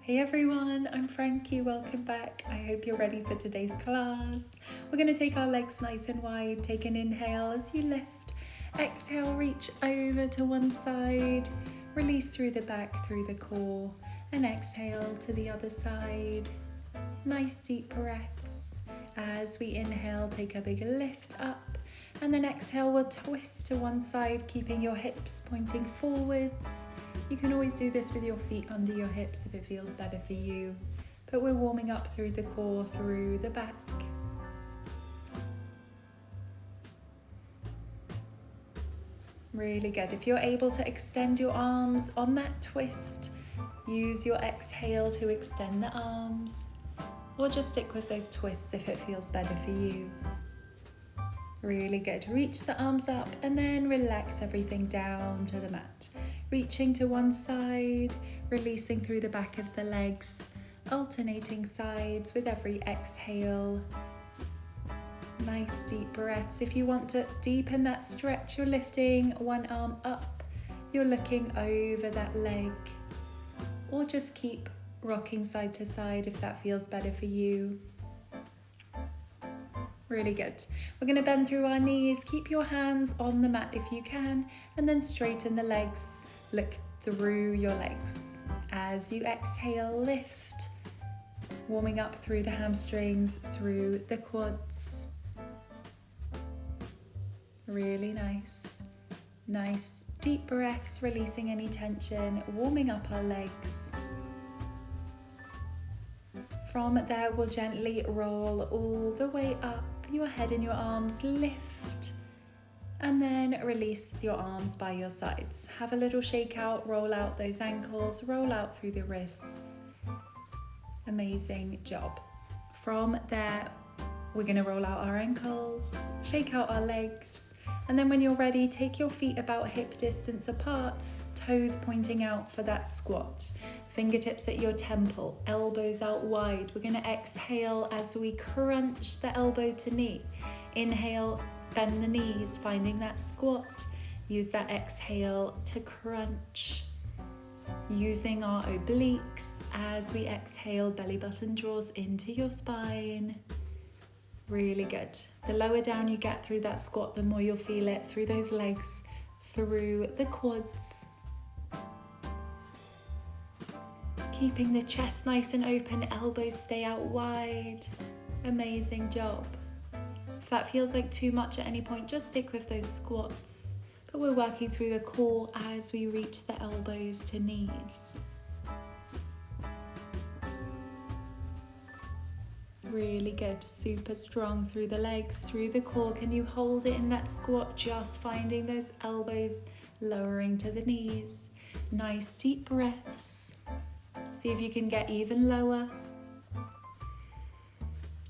Hey everyone, I'm Frankie, welcome back. I hope you're ready for today's class. We're going to take our legs nice and wide, take an inhale as you lift. Exhale, reach over to one side, release through the back, through the core, and exhale to the other side. Nice deep breaths. As we inhale, take a big lift up, and then exhale, we'll twist to one side, keeping your hips pointing forwards. You can always do this with your feet under your hips if it feels better for you, but we're warming up through the core, through the back. Really good. If you're able to extend your arms on that twist, use your exhale to extend the arms, or just stick with those twists if it feels better for you. Really good. Reach the arms up and then relax everything down to the mat. Reaching to one side, releasing through the back of the legs, alternating sides with every exhale. Nice deep breaths. If you want to deepen that stretch, you're lifting one arm up, you're looking over that leg, or just keep rocking side to side if that feels better for you. Really good. We're going to bend through our knees, keep your hands on the mat if you can, and then straighten the legs. Look through your legs. As you exhale, lift, warming up through the hamstrings, through the quads. Really nice. Nice deep breaths, releasing any tension, warming up our legs. From there, we'll gently roll all the way up, your head and your arms lift, and then release your arms by your sides. Have a little shake out, roll out those ankles, roll out through the wrists. Amazing job. From there, we're going to roll out our ankles, shake out our legs, and then when you're ready, take your feet about hip distance apart, toes pointing out for that squat. Fingertips at your temple, elbows out wide. We're going to exhale as we crunch the elbow to knee. Inhale, bend the knees, finding that squat. Use that exhale to crunch. Using our obliques as we exhale, belly button draws into your spine. Really good. The lower down you get through that squat, the more you'll feel it through those legs, through the quads. Keeping the chest nice and open, elbows stay out wide. Amazing job. If that feels like too much at any point, just stick with those squats. But we're working through the core as we reach the elbows to knees. Really good, super strong through the legs, through the core. Can you hold it in that squat, just finding those elbows lowering to the knees. Nice deep breaths. See if you can get even lower.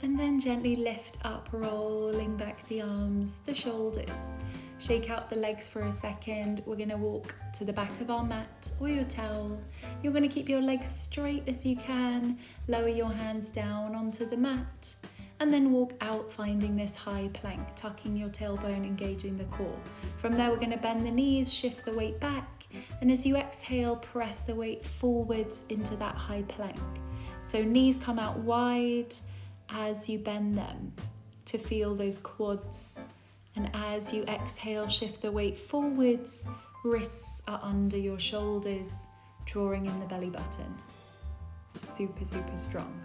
And then gently lift up, rolling back the arms, the shoulders. Shake out the legs for a second. We're going to walk to the back of our mat or your towel. You're going to keep your legs straight as you can. Lower your hands down onto the mat. And then walk out, finding this high plank, tucking your tailbone, engaging the core. From there, we're going to bend the knees, shift the weight back. And as you exhale, press the weight forwards into that high plank. So knees come out wide as you bend them to feel those quads. And as you exhale, shift the weight forwards, wrists are under your shoulders, drawing in the belly button. Super, super strong.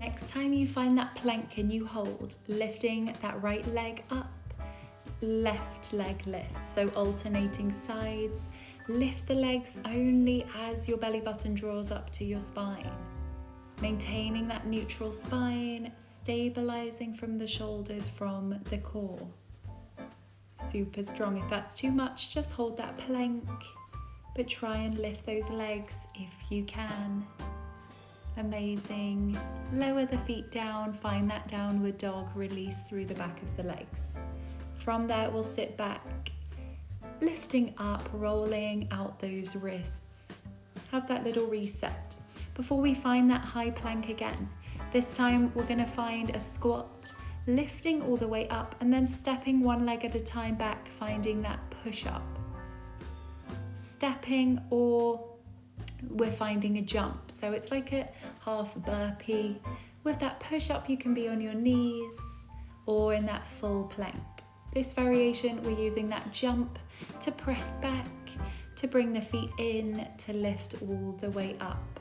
Next time you find that plank and you hold, lifting that right leg up, left leg lift. So alternating sides. Lift the legs only as your belly button draws up to your spine. Maintaining that neutral spine, stabilizing from the shoulders, from the core. Super strong. If that's too much, just hold that plank, but try and lift those legs if you can. Amazing. Lower the feet down, find that downward dog, release through the back of the legs. From there, we'll sit back, lifting up, rolling out those wrists. Have that little reset before we find that high plank again. This time we're going to find a squat, lifting all the way up and then stepping one leg at a time back, finding that push-up. Stepping, or we're finding a jump. So it's like a half burpee. With that push-up, you can be on your knees or in that full plank. This variation, we're using that jump to press back, to bring the feet in, to lift all the way up.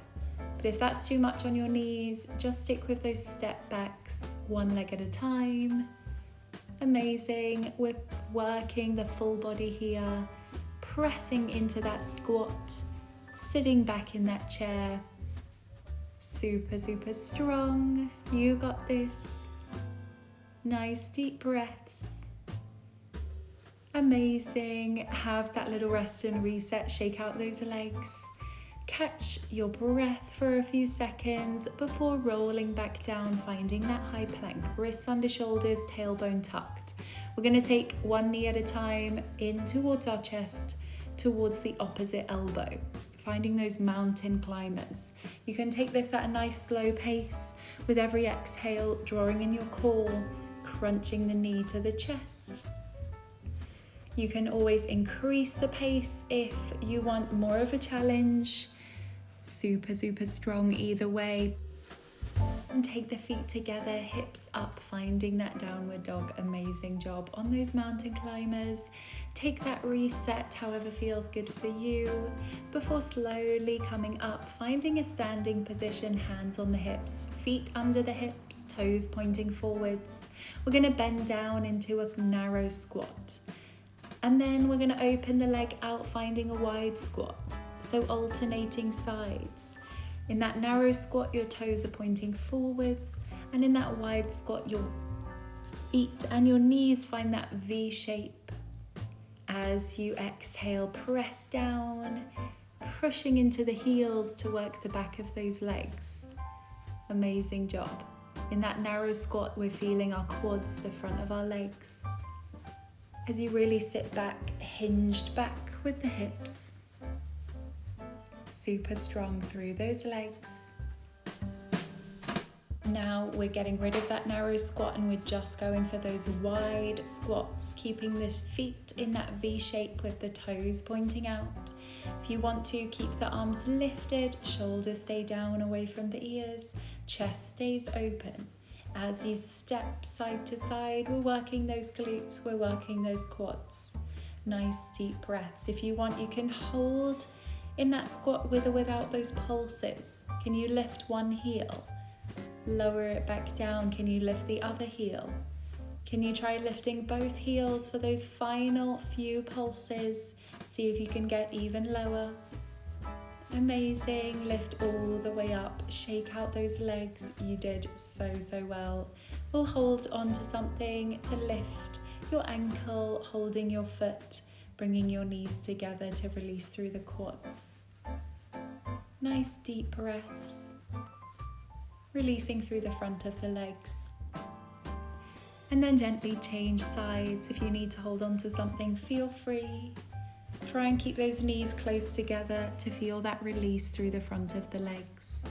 But if that's too much on your knees, just stick with those step backs, one leg at a time. Amazing. We're working the full body here, pressing into that squat, sitting back in that chair. Super, super strong. You got this. Nice deep breaths. Amazing. Have that little rest and reset. Shake out those legs. Catch your breath for a few seconds before rolling back down, finding that high plank. Wrists under shoulders, tailbone tucked. We're going to take one knee at a time in towards our chest, towards the opposite elbow, finding those mountain climbers. You can take this at a nice slow pace, with every exhale drawing in your core, crunching the knee to the chest. You can always increase the pace if you want more of a challenge. Super, super strong either way. And take the feet together, hips up, finding that downward dog. Amazing job on those mountain climbers. Take that reset, however feels good for you, before slowly coming up, finding a standing position, hands on the hips, feet under the hips, toes pointing forwards. We're going to bend down into a narrow squat. And then we're going to open the leg out, finding a wide squat. So alternating sides. In that narrow squat, your toes are pointing forwards. And in that wide squat, your feet and your knees find that V shape. As you exhale, press down, pushing into the heels to work the back of those legs. Amazing job. In that narrow squat, we're feeling our quads, the front of our legs. As you really sit back, hinged back with the hips. Super strong through those legs. Now we're getting rid of that narrow squat and we're just going for those wide squats, keeping the feet in that V shape with the toes pointing out. If you want to, keep the arms lifted, shoulders stay down away from the ears, chest stays open. As you step side to side, we're working those glutes, we're working those quads. Nice deep breaths. If you want, you can hold in that squat with or without those pulses. Can you lift one heel? Lower it back down. Can you lift the other heel? Can you try lifting both heels for those final few pulses? See if you can get even lower. Amazing. Lift all the way up. Shake out those legs. You did so, so well. We'll hold on to something to lift your ankle, holding your foot, bringing your knees together to release through the quads. Nice deep breaths. Releasing through the front of the legs. And then gently change sides. If you need to hold on to something, feel free. Try and keep those knees close together to feel that release through the front of the legs.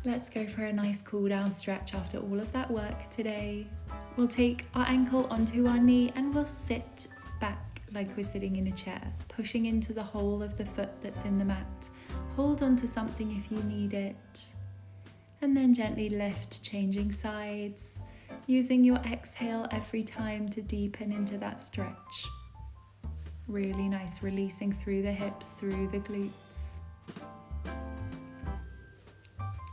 Let's go for a nice cool down stretch after all of that work today. We'll take our ankle onto our knee and we'll sit back like we're sitting in a chair, pushing into the hole of the foot that's in the mat. Hold on to something if you need it. And then gently lift, changing sides, using your exhale every time to deepen into that stretch. Really nice, releasing through the hips, through the glutes.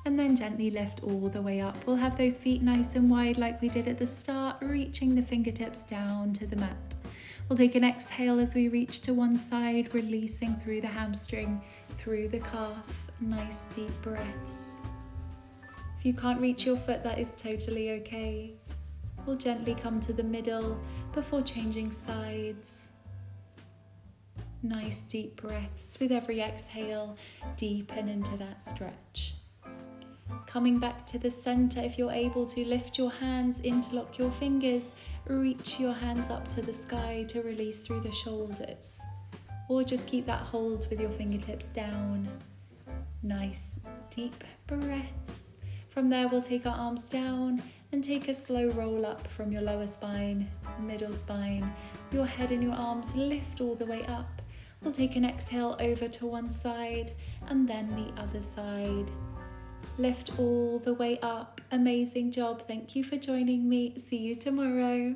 And then gently lift all the way up. We'll have those feet nice and wide like we did at the start, reaching the fingertips down to the mat. We'll take an exhale as we reach to one side, releasing through the hamstring, through the calf. Nice deep breaths. If you can't reach your foot, that is totally okay. We'll gently come to the middle before changing sides. Nice deep breaths. With every exhale, deepen into that stretch. Coming back to the center, if you're able to, lift your hands, interlock your fingers, reach your hands up to the sky to release through the shoulders. Or just keep that hold with your fingertips down. Nice deep breaths. From there, we'll take our arms down And take a slow roll up from your lower spine, middle spine. Your head and your arms lift all the way up. We'll take an exhale over to one side and then the other side. Lift all the way up. Amazing job. Thank you for joining me. See you tomorrow.